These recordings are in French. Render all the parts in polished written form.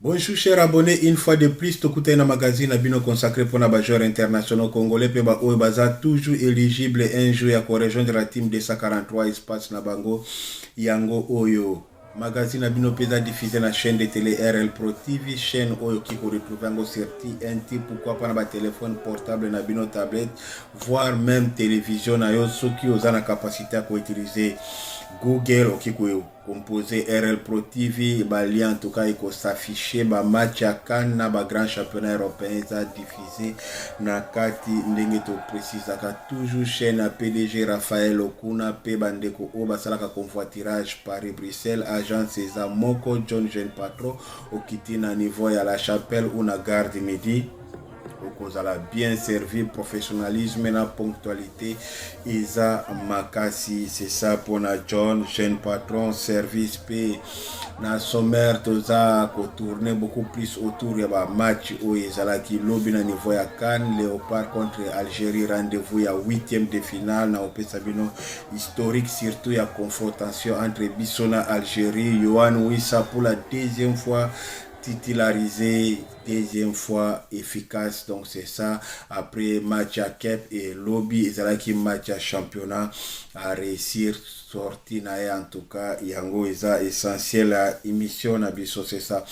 Bonjour chers abonnés, une fois de plus, Tokutena Magazine a bien consacré pour les joueurs internationaux congolais, Peba Oebaza toujours éligible un joueur à rejoindre la team de 143 espace Nabango, Yango Oyo. Magazine a bien diffusé la chaîne de télé RL Pro TV, chaîne Oyo qui peut retrouver sur TNT, pourquoi pas dans téléphone portable, na bino tablette, voire même télévision, na yo, ceux qui ont la capacité à utiliser Google ou qui composé RL Pro TV, lien en tout cas il s'afficher match à Cannes na grand championnat européen ça diffusé na kati ndenge to précise toujours chaîne à PDG Raphaël Okuna pe bandeko o basalaka convoiturage Paris Bruxelles agent César Moko John Jean Patro okiti na niveau ya la chapelle ou na gare du Midi. Cause la bien servi, professionnalisme et la ponctualité Isa Makasi, c'est ça pour na John, jeune patron, service P na sommaire toza ko tourner beaucoup plus autour ya ba match où Isa qui lobby na niveau ya Cannes, Léopard contre Algérie, rendez-vous ya 8e de finale na opesa bino historique surtout ya confrontation entre Bissona Algérie, Yohan Wissa pour la deuxième fois titularisé, deuxième fois efficace, donc c'est ça. Après match à Kep et lobby, et qui match à championnat à réussir sorti na en tout cas yango eza essentiel à émission na biso, c'est ça.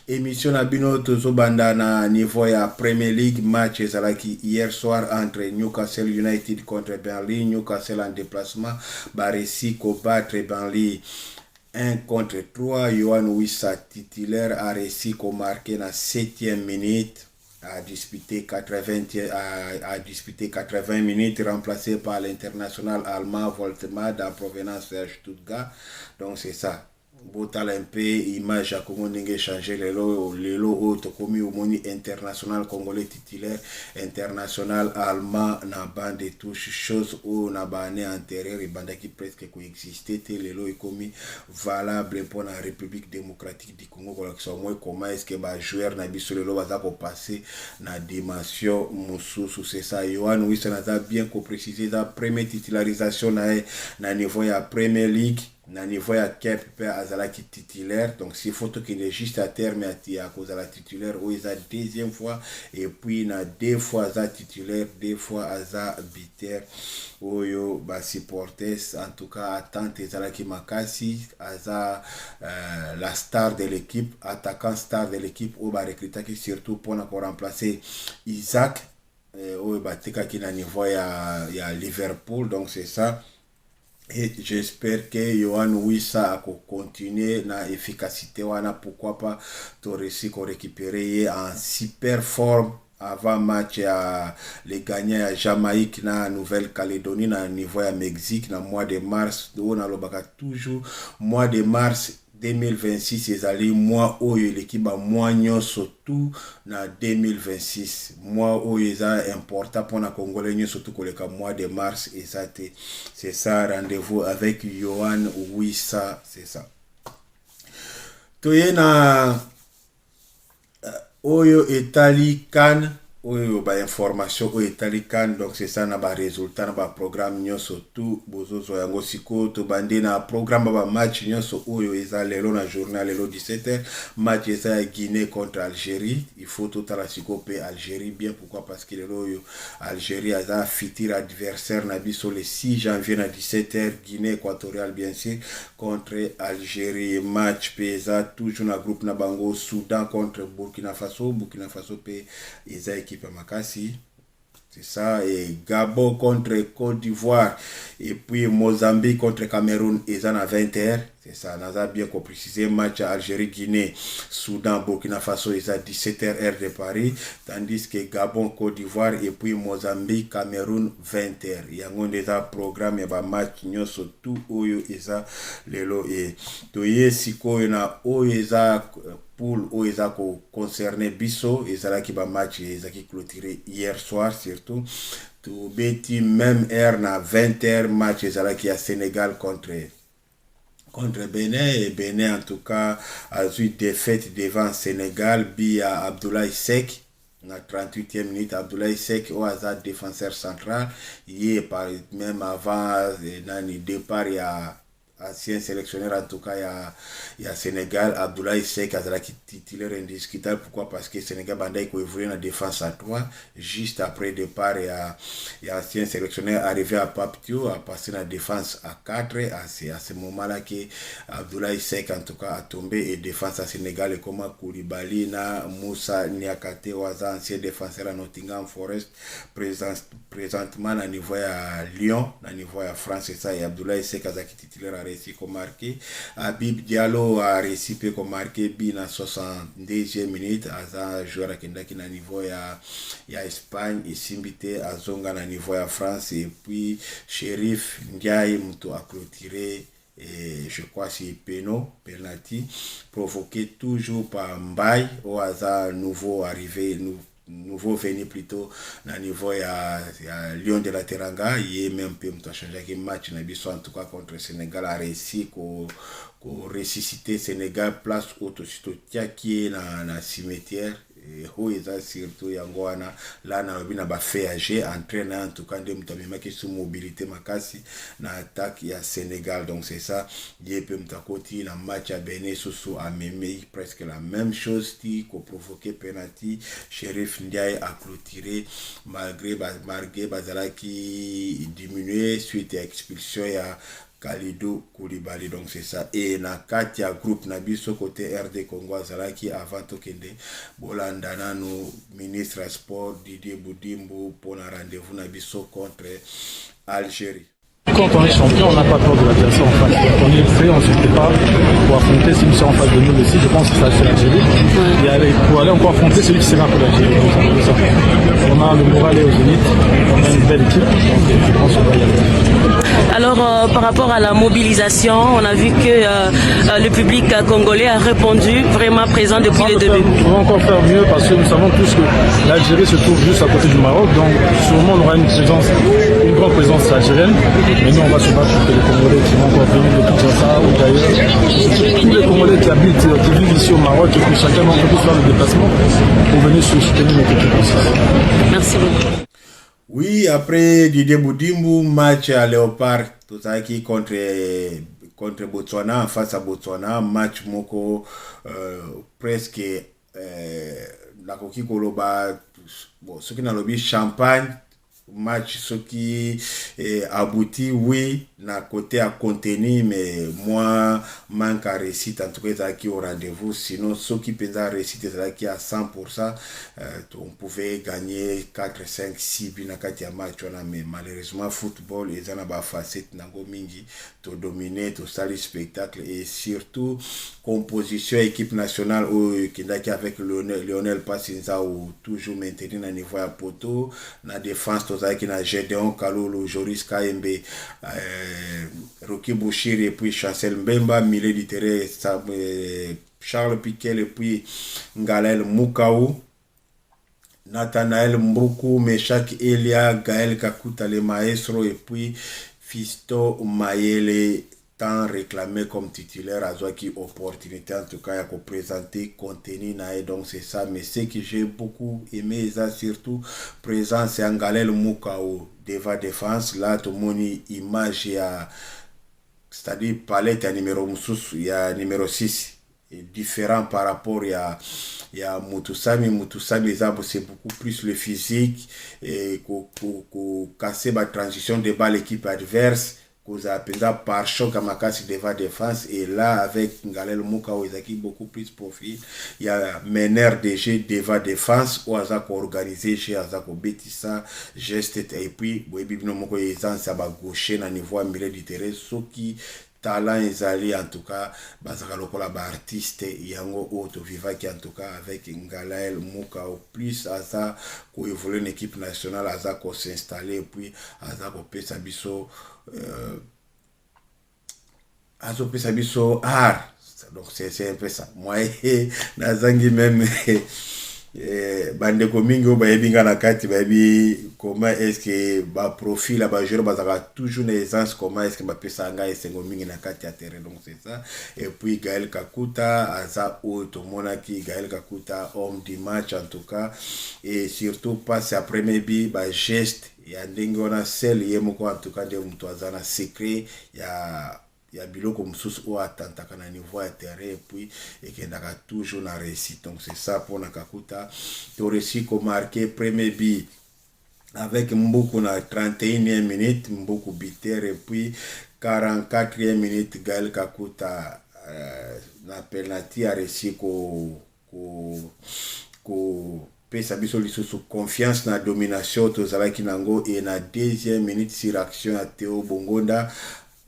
Émission na bino tozo banda na niveau ya Premier League, match ezalaki hier soir entre Newcastle United contre Burnley. Newcastle en déplacement ba réussi ko battre Burnley 1 contre 3, Yohan Wissa titulaire a réussi à marquer la 7e minute, a disputé 80 minutes, remplacé par l'international allemand Voltemade en provenance de Stuttgart. Donc c'est ça. Botal un peu image à comment n'enge changer les lots autres comme moni international congolais titulaire international allemand na bande de touche chose où na bane antérieur et bande qui presque coexistait les lots est commis valable pour la République démocratique du Congo comment est-ce que ba joueur na biso les lots va passer na dimension mususu, c'est ça. Yohan Wissa na bien ko préciser la première titularisation na niveau ya Premier League na niveau ya Kep pe azalaki titulaire, donc s'il faut qu'il est juste à terme à cause de la titulaire où il a deuxième fois et puis na deux fois aza titulaire, deux fois aza biter oyo ba supporters en tout cas attente ezalaki makasi aza la star de l'équipe, attaquant star de l'équipe oyo ba recrutaki surtout pour remplacer Isaac oyo batekaki na niveau ya Liverpool, donc c'est ça. Et j'espère que Yohan Wissa a continuer na efficacité wana, pourquoi pas to réussir qu'on récupérer en super forme avant match à les gagnants à Jamaïque na Nouvelle-Calédonie na niveau à Mexique na mois de mars. On a l'obaka toujours mois de mars 2026 ezali mois oyo l'équipe a mois nyonso tout na 2026 mois oyo eza important pour na congolais nyonso tout koleka mois de mars ezate, c'est ça. Rendez-vous avec Yohan Wissa, c'est ça. Toye na oyo etali kan oyo ba information oyo etali kan, donc c'est ça na ba résultat na ba programme nyonso tout bozozo yango siko to bande na programme ba match nyonso oyo eza lelo na journal lelo 17h match eza Guinée contre Algérie. Il faut tout à la siko pe Algérie bien, pourquoi parce que lelo oyo Algérie a futur adversaire na biso le 6 janvier na 17h Guinée équatoriale bien sûr contre Algérie. Match pesa toujours na groupe na bango Soudan contre Burkina Faso pe eza équipe makasi, c'est ça. Et Gabon contre Côte d'Ivoire et puis Mozambique contre Cameroun eza na 20h, c'est ça. Naza bien ko préciser match à Algérie Guinée Soudan Burkina Faso eza 17h heure de Paris, tandis que Gabon Côte d'Ivoire et puis Mozambique Cameroun 20h. Yango déjà programme ba match nyonso tout oyo eza lelo e toye sikoyo na oyo eza pour oyo eza concerné biso ezalaki ba match ezaki clôturé hier soir surtout to beti même heure na 20h match ezalaki à Sénégal contre Bénin, et Bénin en tout cas a eu défaite devant Sénégal via Abdoulaye Seck na 38e minute. Abdoulaye Seck au hasard défenseur central, il est par même avant nani départ ya ancien sélectionneur en tout cas il y a Sénégal, Abdoulaye Seck azalaki titulaire indiscutable. Pourquoi? Parce que Sénégal banda iko évoluer en défense à 3 juste après départ il y a ancien sélectionneur arrivé à Paptio a passé la défense à 4 à ce moment-là que Abdoulaye Seck en tout cas a tombé et défense à Sénégal et comme Koulibaly na Moussa Niakate waza ancien défenseur à Nottingham Forest présentement à niveau à Lyon, à niveau à France et ça et Abdoulaye Seck azaki titulaire a réussi comme marqué. Habib Diallo a réussi comme marqué bin à 72e minute aza joueur à Kendaki na niveau ya Espagne et Simbité à Zonga na niveau à France et puis Sheriff Ndiaye mto a clôturé et je crois c'est penalty provoqué toujours par Mbaye au hasard nouveau arrivé nouveau venu plutôt na niveau ya Lion de la Teranga il même peu mto changer que match na biso en tout cas contre Sénégal a réussi ko ressusciter Sénégal place autosito tiaki na cimetière ho eza surtout yango wana là na bina ba FAG entraîner en tout cas de mutamema qui sous mobilité makasi na attaque ya Sénégal donc c'est ça yep mtakoti na match à Benin sous a mémé presque la même chose qui provoqué penalty Sheriff Ndiaye a clôturé malgré bazalaki diminué suite à expulsion ya Kalidou Koulibaly donc c'est ça et na katia groupe na biso côté RD Congo azalaki avant tokende bolanda nano ministre à sport Didier Boudimbo pour un rendez-vous na biso contre Algérie. Quand on est champion, on n'a pas peur de l'adversaire en face. Quand on est prêt, on se prépare pour affronter celui qui sera en face de nous aussi. Je pense que ça c'est l'Algérie. Et pour aller encore affronter celui qui sera pour l'Algérie. On a le moral et au zénith. On a une belle équipe. Donc je pense qu'on va y aller. Alors par rapport à la mobilisation, on a vu que le public congolais a répondu vraiment présent depuis le début. On va encore faire mieux parce que nous savons tous que l'Algérie se trouve juste à côté du Maroc. Donc sûrement on aura une grande présence algérienne. Mais nous, on va se battre pour que les Congolais qui vont encore venir de Kinshasa ou d'ailleurs, tous les Congolais qui habitent, qui vivent ici au Maroc et que chacun d'entre eux puisse faire le déplacement pour venir soutenir notre équipe aussi. Merci beaucoup. Oui, après Didier Boudimbo, match à Léopard, tout ça qui contre Botswana, face à Botswana, match moko presque la coquille koloba, bon, ce qui n'a lobby champagne. Match ce qui abouti oui na côté à contenu mais moi manque à réussite en tout cas qui au rendez-vous sinon ce qui peut réussite c'est qui à 100% on pouvait gagner 4 5 6 buts na kati ya match on a mais malheureusement football ils en a ba facette nango mingi to dominer to sali spectacle et surtout composition équipe nationale ou qui avec Lionel Passinza ou toujours maintenir na niveau à poteau na défense qui na Gédéon Kalulu, Joris Kaembe, Rocky Bouchir et puis Chancel Mbemba, milieu du terrain, Charles Piquet et puis Ngalel Moukao, Nathanaël Mboukou, Meshak Elia, Gaël Kakuta le maestro et puis Fisto Mayele tant réclamé comme titulaire à qui opportunité en tout cas à présenter contenu nae donc c'est ça mais ce que j'ai beaucoup aimé ça surtout présence c'est Ngalel Moukao devant défense là tout le monde image ya c'est-à-dire palette à numéro il y a numéro 6 et différent par rapport à Mutusami c'est beaucoup plus le physique et casser la transition de balle l'équipe adverse par choc à Makasi devant défense et là avec Ngalel Moukao Izaki beaucoup plus profil il y a meneur de jeu devant défense ou Azako organisé chez Azako Betissa geste et puis Bouébibino Moko Izan Saba gaucher na niveau milieu du terrain ce qui talent ezali en tout cas bazaka lokola ba artiste yango auto viva qui en tout cas avec Ngalel Moukao plus aza ko évoluer une équipe nationale aza ko s'installer puis aza ko pesa biso azo pesa biso art donc c'est un peu ça moi nazangi même bandeko mingi bayebi nga na kati bayebi comment est-ce que ba profil ba joueur bazaka toujours une aisance comment est-ce que ba pesa nga esengo mingi na kati ya terrain donc c'est ça et puis Gaël Kakuta aza auto monaki Gaël Kakuta homme du match en tout cas et surtout passe après maybe ba geste ya ndenge wana sel yemoko en tout cas de mtu azana secret ya ya biloko mosusu oyo atantaka na niveau ya terrain et puis ekendaka toujours na réussite. Donc c'est ça pour na Kakuta to réussi ko marquer premier but avec Mbuku na 31e minute, Mbuku buteur, et puis 44e minute Gaël Kakuta na penalty a réussi ko pesa biso lisusu confiance na domination tozalaki nango, et na deuxième minute sur action ya Théo Bongonda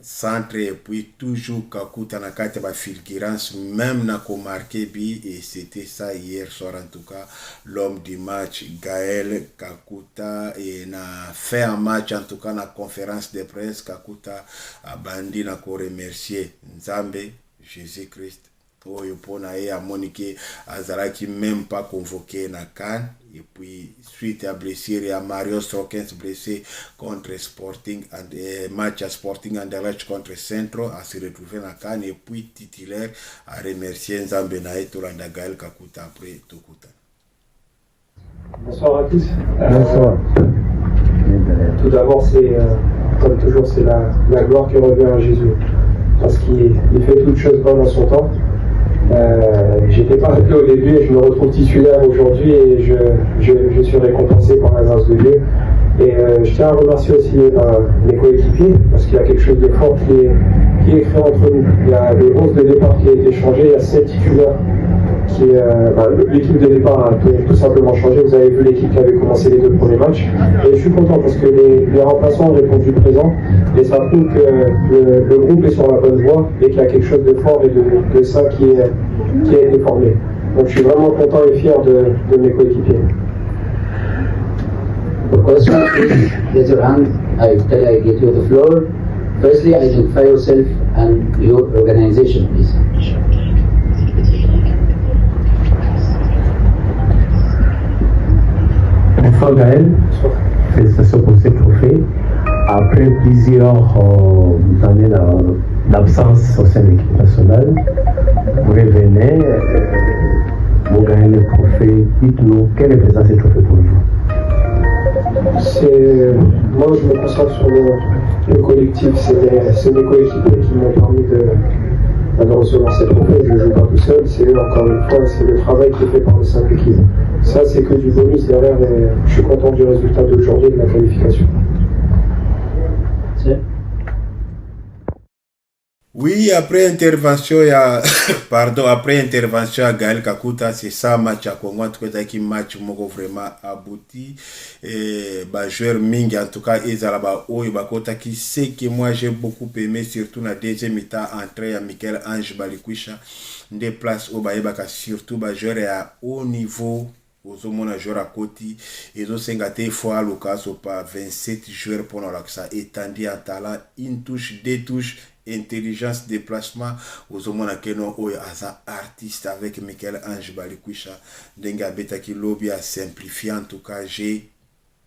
centre, et puis toujours Kakuta na kati ba fulgurance même na ko marqué bi, et c'était ça hier soir en tout cas l'homme du match Gaël Kakuta, et na fait un match en tout cas na conférence de presse Kakuta abandi na ko remercier Nzambe Jésus-Christ oyo pona ye amoni ke azalaki même pas convoqué na CAN, et puis suite à blessure à Mario Strokens blessé contre Sporting and match à Sporting Anderlecht contre Centro à se retrouver na CAN, et puis titulaire à remercier Nzambe na Tolanda Gaël Kakuta après Tokuta. Bonsoir à tous. Bonsoir. Tout d'abord, c'est comme toujours, c'est la gloire qui revient à Jésus, parce qu'il fait toutes choses bonnes en son temps. J'étais pas appelé au début et je me retrouve titulaire aujourd'hui, et je suis récompensé par la grâce de Dieu. Et je tiens à remercier aussi mes coéquipiers, parce qu'il y a quelque chose de fort qui est créé entre nous. Il y a le 11 de départ qui a été changé, il y a 7 titulaires l'équipe de départ a tout simplement changé. Vous avez vu l'équipe qui avait commencé les 2 premiers matchs, et je suis content parce que les remplaçants ont répondu présent, et ça prouve que le groupe est sur la bonne voie et qu'il y a quelque chose de fort et de ça qui a été formé. Donc je suis vraiment content et fier de mes coéquipiers. The question is, raise your hand. I get you the floor. Firstly, identify yourself and your organization, please. Bonsoir Gaël, félicitations pour ce trophée. Après plusieurs années d'absence au sein de l'équipe nationale, vous revenez, vous gagnez le trophée. Dites-nous, quel représente ce trophée pour vous? Moi, je me concentre sur le collectif. C'est mes coéquipiers qui m'ont permis de recevoir cette trophée. Je ne joue pas tout seul, c'est eux, encore une fois, c'est le travail qui est fait par le 5 équipes. Ça, c'est que du bonus derrière, et je suis content du résultat d'aujourd'hui et de la qualification. Oui, après intervention à Gaël Kakuta, c'est ça match à Congo, en tout cas qui match moko vraiment abouti, et joueur Ming en tout cas ezalaba oyo bakota qui sait que moi j'ai beaucoup aimé, surtout na deuxième mi-temps entrée à Michael Ange Balikwisha des places au baebaka, surtout joueur à haut niveau. Ozomona joueur à côté, ils ont 50 fois l'occasion par 27 joueurs pour ça étendu en talent, une touche, 2 touches, intelligence, déplacement. Ozomona keno oyo asa artiste avec Michael Ange Balikwisha denga beta ki lobby a simplifié en tout cas j'ai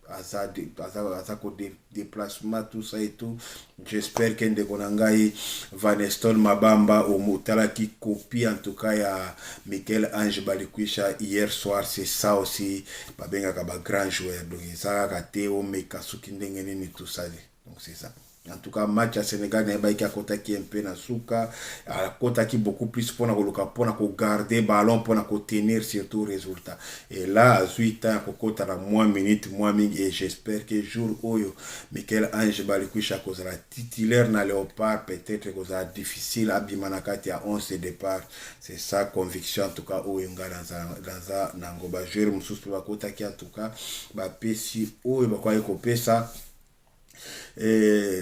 asa déplacement tout ça et tout. J'espère qu'un de Konangai Van Eston Mabamba au Mutala qui copie en tout cas à Michael Ange Balikwisha hier soir, c'est ça aussi babenga kaba grand joueur, donc ça a Théo Mekasuki ndengeni tout ça, donc c'est ça. En tout cas, match à Sénégal, il y a un qui est un peu dans souka, à côté qui beaucoup plus pour garder ballon, pour tenir surtout résultat. Et là, à 8 ans, côté à moins minute, moins minute, et j'espère que jour où Michael Ange Balikwisha cause la titulaire na Léopard, peut-être cause la difficile à Bimanakati à 11 de départ. C'est ça conviction en tout cas où Yunga dans un nangoba joueur moussous pour la côté qui en tout cas, bah pesi où il va quoi écoper ça.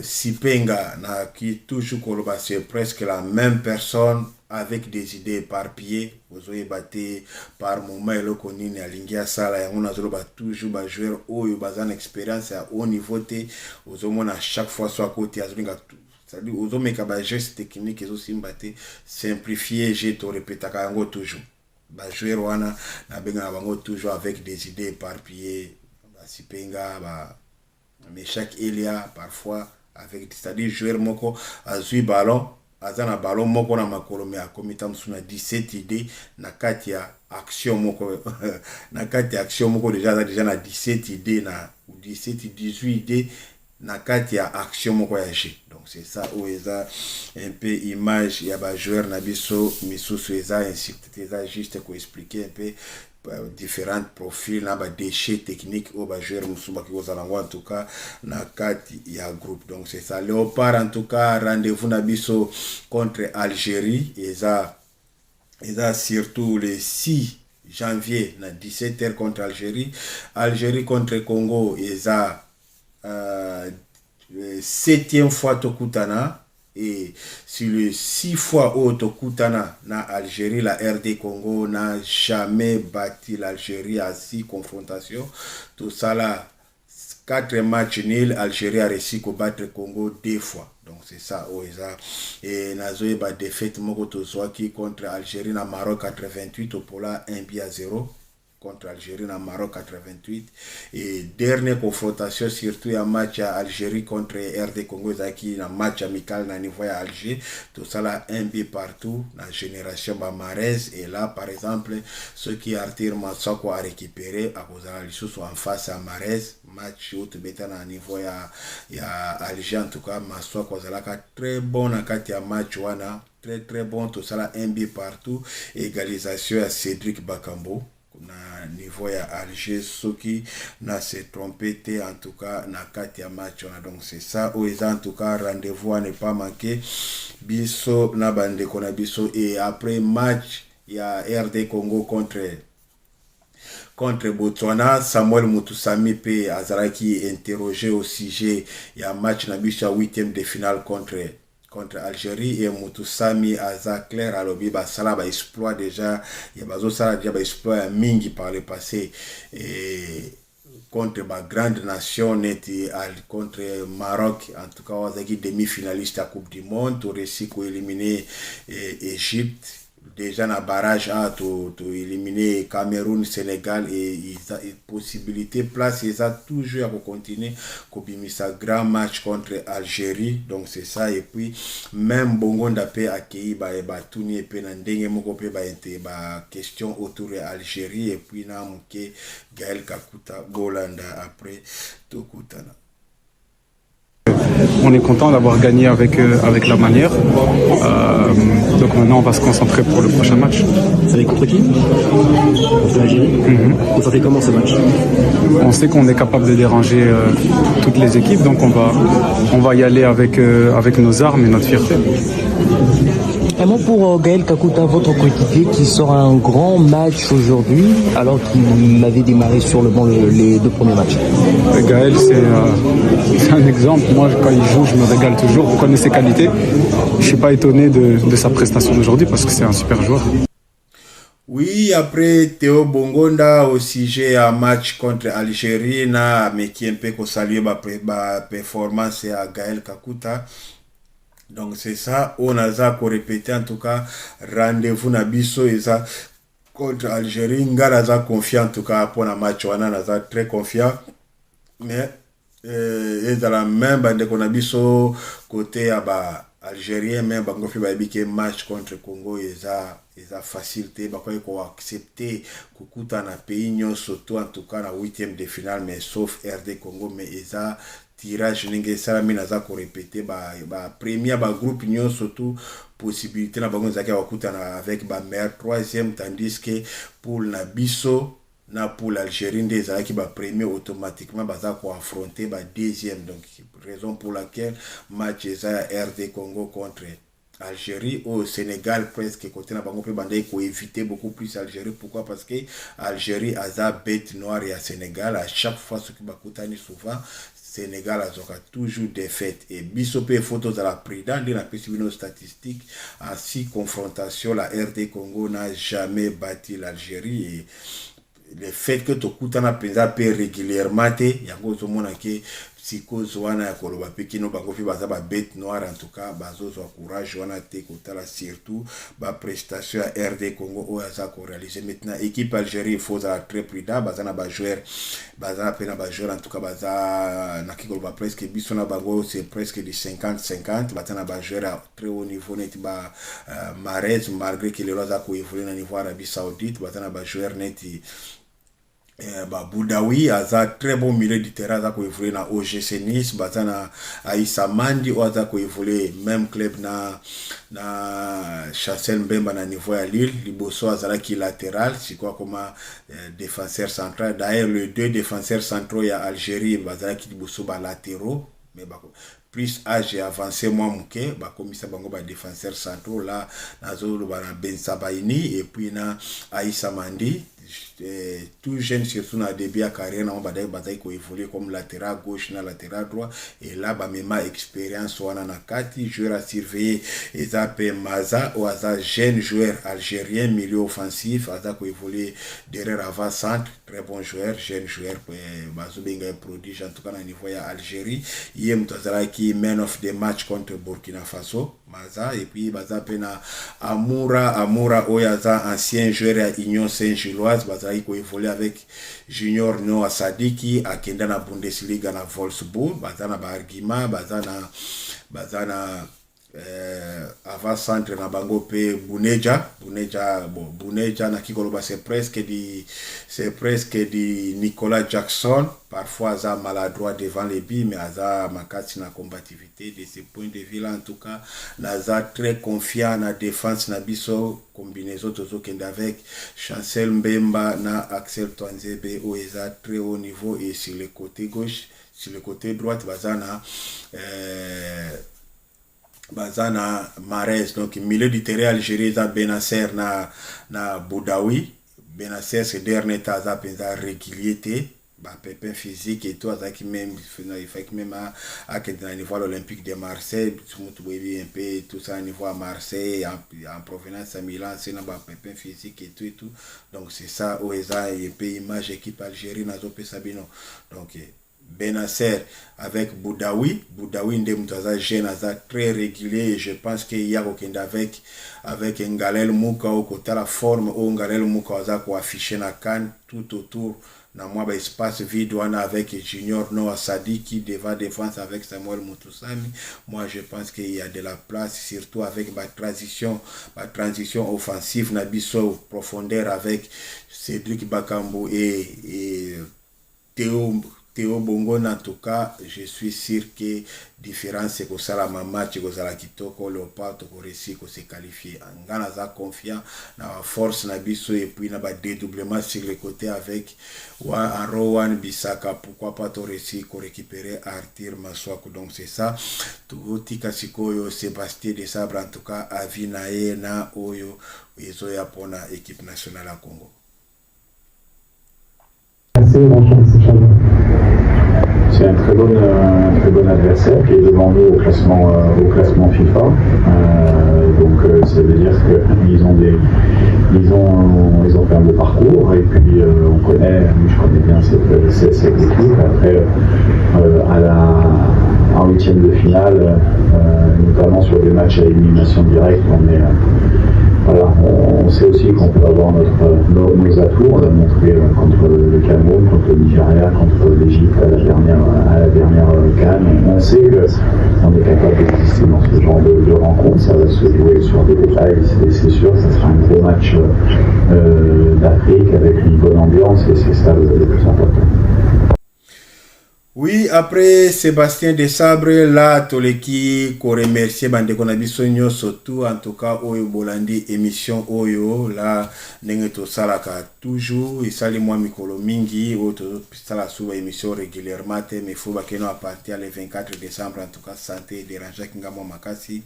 Sipenga na qui toujours koloba, c'est presque la même personne avec des idées éparpillées. Vous avez battu par moment et le konini alingia sala ya mona zolo ba toujours ba joueur oyo bazan expérience à haut niveau te. Vous avez à chaque fois soit côté azulinga tout. C'est-à-dire vous avez un geste technique et aussi mbaté simplifier j'ai to répéter kango toujours. Ba joueur wana na benga bango toujours avec des idées éparpillées. Ba Sipenga ba mais chaque Elia parfois avec, c'est-à-dire joueur moko azui ballon azana ballon moko na makolo me akomita msuna 17 idées na kati ya action moko na kati ya action moko déjà na 17 idées na 17 18 idées na kati ya action moko ya jeu. Donc c'est ça où eza un peu image ya ba joueur na biso misusu eza ainsi eza juste ko expliquer un peu différents profils na ba déchets techniques au ba joueur musuba ki kozala ngo en tout cas na kati ya groupe. Donc c'est ça. Léopard en tout cas rendez-vous na biso contre Algérie eza surtout le 6 janvier na 17h contre Algérie. Algérie contre Congo eza 7e fois Tokutana, et sur les 6 fois où Tokutana na Algérie, la RD Congo n'a jamais battu l'Algérie à 6 confrontations. Tout ça là, 4 matchs nuls, Algérie a réussi à battre Congo 2 fois. Donc c'est ça, et Nazoé ba défaite moko tozwaki contre Algérie na Maroc 88 au Pola 1-0 contre Algérie na Maroc 88, et dernière confrontation surtout un match à Algérie contre RD Congo zaki na match amical na niveau à Alger, tout ça là 1 partout na génération Bamarez. Et là par exemple ceux qui Arthur Massako a récupéré à cause de l'issue en face à Marez, match où tu beta na niveau ya Alger. En tout cas Massako zalaka très bon à kati ya match wana, très bon, tout ça là 1 partout. Égalisation à Cédric Bakambo na niveau ya Alger, soki na se trompé en tout cas na kati ya match wana. Donc c'est ça où en tout cas rendez-vous à ne pas manquer biso na bande kona biso. Et après match ya RD Congo contre Botswana, Samuel Mutusami pe azaraki interrogé au sujet ya match na biso ya 8e de finale contre Algérie, et Mutusami aza clair alobi basala ba exploit déjà ya bazo sala déjà ba exploit mingi par le passé, et contre ma grande nation neti contre Maroc. En tout cas wazaki demi-finaliste à Coupe du Monde, to réussi ko éliminer Égypte déjà na barrage à to éliminer Cameroun, Sénégal, et ils a possibilité place ils a toujours à continuer kobimisa grand match contre Algérie. Donc c'est ça. Et puis même Bongo Ndapé accueilli ba tuni pe na ndenge moko pe ba question autour de Algérie, et puis na muke Gaël Kakuta Bolanda après Tokutana. On est content d'avoir gagné avec la manière. Donc maintenant, on va se concentrer pour le prochain match. Vous savez contre qui? Contre l'Algérie. Vous sentez comment ce match? On sait qu'on est capable de déranger toutes les équipes, donc on va y aller avec nos armes et notre fierté. Un mot pour Gaël Kakuta, votre coéquipier, qui sort un grand match aujourd'hui, alors qu'il avait démarré sur le banc les 2 premiers matchs. Gaël, c'est un exemple. Moi, quand il joue, je me régale toujours. Vous connaissez ses qualités. Je ne suis pas étonné de sa prestation d'aujourd'hui parce que c'est un super joueur. Oui, après Théo Bongonda au sujet à match contre Algérie, na mais qui un peu ko saluer ba performance à Gaël Kakuta. Donc c'est ça, on a ça qu'on répéter en tout cas, rendez-vous na biso eza contre Algérie, ngala za confiant en tout cas pour la match wana na za très confiant, mais dans la même bande qu'on a biso côté à ba Algérien même bango fi ba bike match contre Congo eza facilité ba ko accepter kukuta na pays nyo surtout en tout cas na 8e de finale, mais sauf RD Congo, mais eza tirage ninge sala mina za ko répéter ba premier ba groupe union surtout possibilité na bango zaki wakuta na avec ba meilleur 3e, tandis que pour na biso na pour l'Algérie des zaki ba premier automatiquement baza ko affronter ba 2e. Donc raison pour laquelle match za RD Congo contre Algérie au Sénégal presque côté na bango pe bandai ko éviter beaucoup plus Algérie. Pourquoi? Parce que Algérie a za bête noire à Sénégal à chaque fois ce qui bakutani souvent Sénégal a toujours défaite, et bisope photos à la prudence de la possibilité statistique en 6 confrontations. La RD Congo n'a jamais battu l'Algérie, et le fait que Tokutana penza pe régulièrement te yango zomona ke psychose wana ya koloba pe kino bango fi baza ba bête noire. En tout cas bazo zo courage wana te kotala surtout ba prestation à RD Congo o aza ko réaliser. Maintenant équipe Algérie il faut être très prudent, baza na ba joueur en tout cas baza na koloba presque biso na bango c'est presque de 50-50, baza na ba joueur à très haut niveau net ba Mahrez, malgré que les lois a ko évoluer na niveau Arabie Saoudite, baza na ba joueur net Boudaoui aza très bon milieu de terrain aza ko évoluer na OGC Nice baza na Aïssa Mandi aza ko évoluer même club na Chancel Mbemba na niveau ya Lille liboso azala ki latéral c'est quoi comme défenseur central d'ailleurs les deux défenseurs centraux ya Algérie bazala ki liboso ba latéraux mais plus âge avancé moi mouké comme ça bango ba défenseur centraux là nazo ba na Ben Sabaini et puis na Aïssa Mandi tout jeune surtout na début à carrière na ba bataille ko évoluer comme latéral gauche na latéral droit et là ba même expérience wana na kati joueur à surveiller Ezape Maza ou aza jeune joueur algérien milieu offensif aza ko évoluer derrière avant centre très bon joueur jeune joueur bazo benga prodige en tout cas na niveau ya Algérie yem tozala ki man of the match contre Burkina Faso Maza et puis baza pena Amoura Oyaza ancien joueur à Union Saint-Gilloise baza ko évoluer avec Junior Noah Sadiki akenda na Bundesliga na Wolfsburg baza na argument baza na avant centre na bango pe Buneja na kikoloba c'est presque di Nicolas Jackson parfois aza maladroit devant les billes mais aza makati na combativité de ce point de vue là en tout cas naza très confiant na défense na biso combinaison tozo kende avec Chancel Mbemba na Axel Twanzebe o eza très haut niveau et sur le côté gauche sur le côté droite Bazana Mahrez donc milieu du terrain Algérie za Benasser na Boudaoui Benasser ce dernier temps za penza régulier pépin physique et tout ça qui même il fait que même à niveau olympique de Marseille tout un peu tout ça au niveau à Marseille en provenance à Milan c'est na pépin physique et tout donc c'est ça où ils a un peu image équipe Algérie na zo Sabino donc Benasser avec Boudaoui ndemutaza jeune aza très régulier et je pense qu'il y a aucun avec Ngalel Mouka au côté la forme où Ngalel Mouka aza ko afficher na CAN tout autour na moi ba espace vide wana avec Junior Noah Sadiki devant défense avec Samuel Mutusami moi je pense qu'il y a de la place surtout avec ma transition offensive na biso profondeur avec Cédric Bakambu et Théo Bongo en tout cas je suis sûr que différence c'est que ça la match que ça la kitoko Léopard ko réussi ko se qualifier ngana za confiant na force na biso et puis na ba dédoublement sur le côté avec Rowan Bissaka pourquoi pas to réussi ko récupérer Arthur Maswaku donc c'est ça tout tika sikoyo Sébastien de Sabre en tout cas avinae na oyo ezo ya pona équipe nationale à Congo. C'est un très bon adversaire qui est devant nous au classement FIFA. Donc ça veut dire qu'ils ont fait un beau parcours et puis je connais bien cette équipe. Après en huitième de finale, notamment sur des matchs à élimination directe, on sait aussi qu'on peut avoir nos atouts. On l'a montré contre le Cameroun, contre le Nigeria, contre l'Égypte à la dernière CAN. On sait qu'on est capable d'exister dans ce genre de rencontre. Ça va se jouer sur des détails, c'est sûr. Ça sera un gros match d'Afrique avec une bonne ambiance et c'est ça le plus important. Oui, après Sébastien Desabre, là, Toleki, ko remercier bande konabiso surtout en tout cas oyo bolandi émission oyo là ndenge to salaka toujours et sali moi mikolo mingi o to sala suba émission régulièrement mais faut ba keno à partir le 24 décembre en tout cas santé déranger ngamo makasi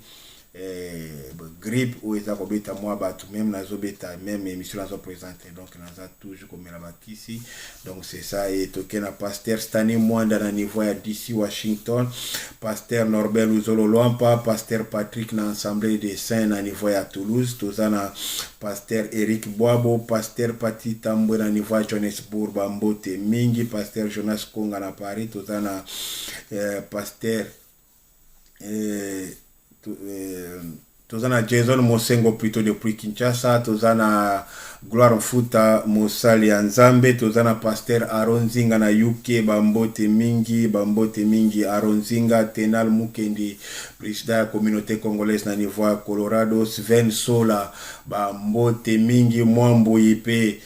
grippe ou eza ko beta moi batu même nazo beta même émission nazo présenter donc naza toujours comme la batisi donc c'est ça et tokena pasteur Stanley Mwanda na niveau ya DC Washington pasteur Norbert Luzolo Lwampa pasteur Patrick na assemblée des saints na niveau ya Toulouse tozana pasteur Eric Boabo pasteur Pati Tambwe na niveau ya Johannesburg Bambote mingi pasteur Jonas Konga na Paris tozana pasteur tozana Jason Mosengo plutôt depuis Kinshasa tozana Gloire Mfuta Mosali Nzambe tozana pasteur Aronzinga na UK bambote mingi Aronzinga Tenal Mukendi président la communauté congolaise na niveau Colorado Sven Sola bambote mingi Mwambo Yipe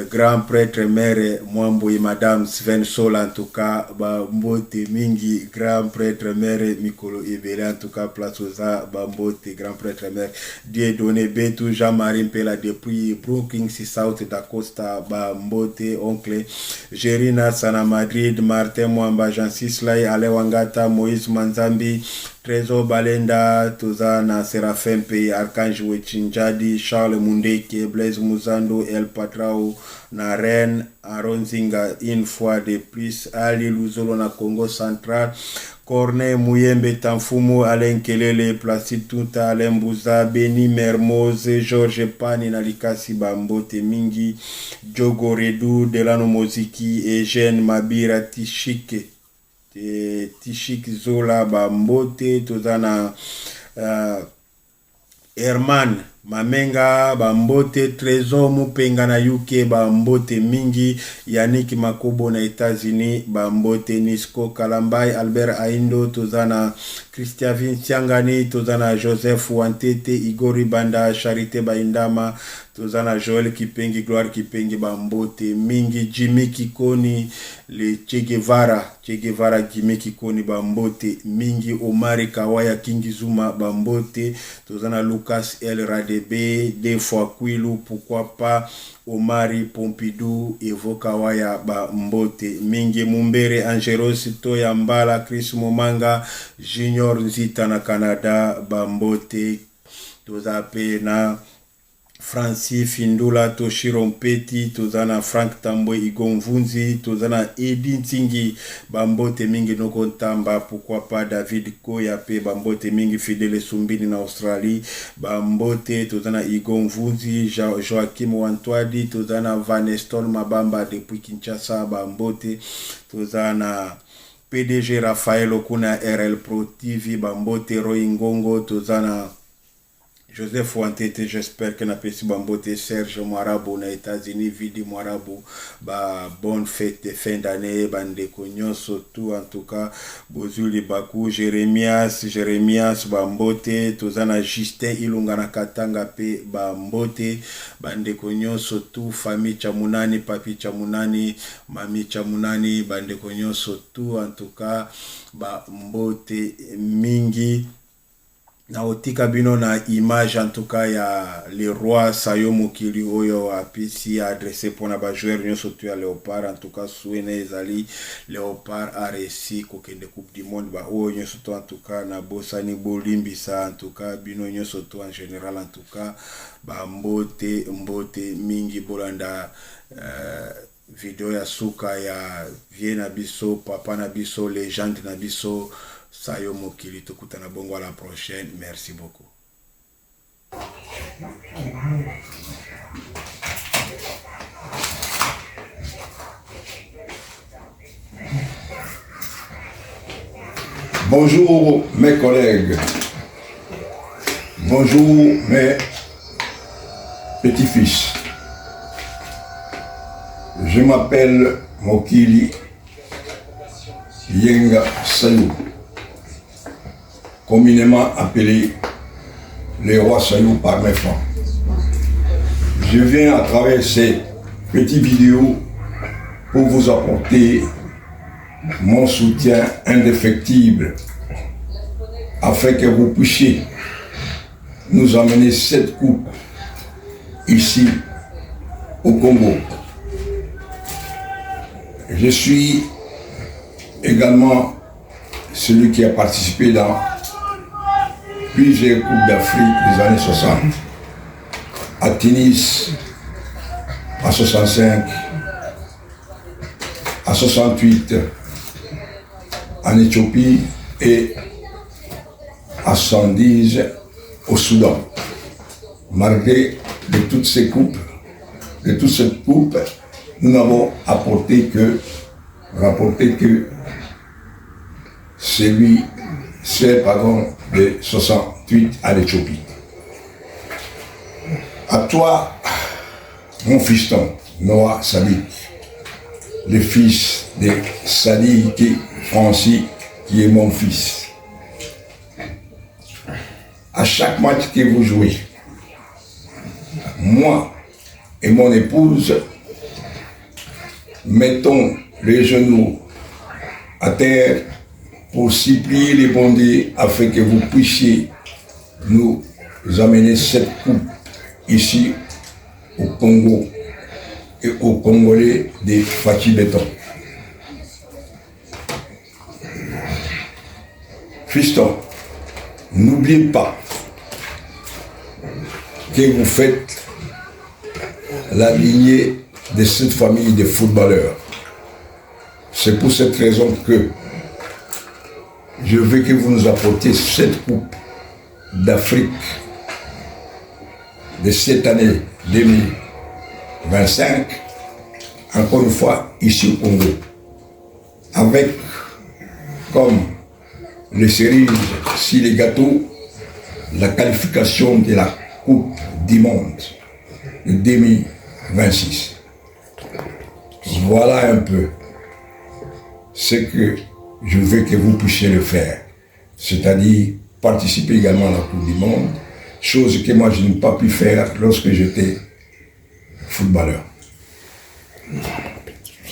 grand prêtre mère Mwambo et madame Sven Sola, en tout cas Bambote mingi grand prêtre mère Mikolo Ebele, en tout cas place aux Bambote grand prêtre mère Dieudonné Betou Jean-Marie Mpela depuis Brooklyn South Dakota Bambote oncle Gerina Sana Madrid Martin Mwamba Jean Sislay Ale Wangata Moïse Manzambi Trésor Balenda Tozana Séraphin P Archange Wechinjadi Charles Mundeke Blaise Muzando El Patrao na Rennes Aronzinga une fois de plus Ali Luzolo na Congo Central Corneille Mouyembe Tanfumo Alain Kelele Placide Tuta Alain Bouza Beni Mermoz Georges Pani na Likasi Bambote mingi Diogo Redou Delano Moziki Eugène Mabira Tishike Tishik Zola Bambote Tozana Herman Mamenga Bambote Trésor Mupenga na UK Bambote mingi Yannick Makobo na États-Unis Bambote Nisco Kalambai Albert Aindo Tozana Christian Vinciangani Tozana Joseph Wantete Igori Banda Charité Baindama Tozana Joel Kipengi Gloire Kipengi Bambote mingi Jimmy Kikoni le Che Guevara Jimmy Kikoni Bambote mingi Omari Kawaya Kingi Zuma Bambote Tozana Lucas El Radebe des fois Kwilu pourquoi pas Omari Pompidou Evo Kawaya Bambote mingi Mumbere Angeros Toya Mbala Chris Momanga Junior Nzita na Canada Bambote Tozape na Francis Findula Toshiro Mpeti Tozana Frank Tambo Igonvunzi Tozana Edi Ntingi Bambote mingi noko ntamba pourquoi pas David Koya pe Bambote mingi Fidele Sumbini na Australie Bambote Tozana Igonvunzi Joachim Wantwadi Tozana Vaneston Mabamba depuis Kinshasa Bambote Tozana PDG Raphaël Okuna RL Pro TV Bambote Roy Ngongo Tozana Joseph Wantete, j'espère que Napesi Bambote, Serge Mwarabu na États-Unis, Vidi Mwarabu, bonne fête de fin d'année, bande Konyoso, tout en tout cas, Bozuli Baku, Jérémias Bambote, Tozana Justin Ilungana Katanga Pe Bambote, bande Konyoso, tout, famille Chamunani, papi Chamunani, mami Chamunani, bande Konyoso, tout en tout cas, Bambote mingi. Na otika bino na image en tout cas ya le roi Sayo Mokili oyo apisi adressé pour na ba joueur nyonso tu ya Léopard en tout cas souene ezali Léopard a réussi kokende coupe du monde ba oyo nyonso to en tout cas na bosani bolimbisa en tout cas bino nyonso to en général en tout cas ba mbote mingi bolanda video ya suka ya Viena biso papa na biso légende na biso Sayo Mokili tokutana bongo à la prochaine. Merci beaucoup. Bonjour mes collègues. Bonjour mes petits-fils. Je m'appelle Mokili Yenga Sayou, communément appelé les rois Sayou par mes francs. Je viens à travers ces petites vidéos pour vous apporter mon soutien indéfectible afin que vous puissiez nous amener cette coupe ici au Congo. Je suis également celui qui a participé dans plusieurs coupes d'Afrique des années 60, à Tunis, à 65, à 68, en Éthiopie et à 70 au Soudan. Malgré de toutes ces coupes, nous n'avons rapporté que c'est de 68 à l'Éthiopie. À toi, mon fiston, Noah Sadik, le fils de Sadik Francis, qui est mon fils. À chaque match que vous jouez, moi, et mon épouse mettons les genoux à terre pour supplier les bons dieux afin que vous puissiez nous amener cette coupe ici au Congo et aux Congolais des Fatih Béton. Fiston, n'oubliez pas que vous faites la lignée de cette famille de footballeurs. C'est pour cette raison que je veux que vous nous apportiez cette coupe d'Afrique de cette année 2025, encore une fois ici au Congo, avec comme les cerises, si les gâteaux, la qualification de la Coupe du Monde de 2026. Voilà un peu ce que je veux que vous puissiez le faire, c'est-à-dire participer également à la Coupe du Monde, chose que moi je n'ai pas pu faire lorsque j'étais footballeur.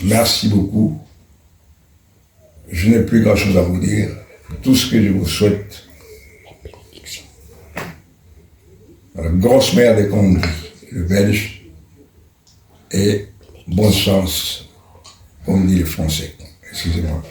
Merci beaucoup. Je n'ai plus grand chose à vous dire. Tout ce que je vous souhaite, la grosse merde comme on dit, le belge, et bonne chance, comme dit le français. Excusez-moi.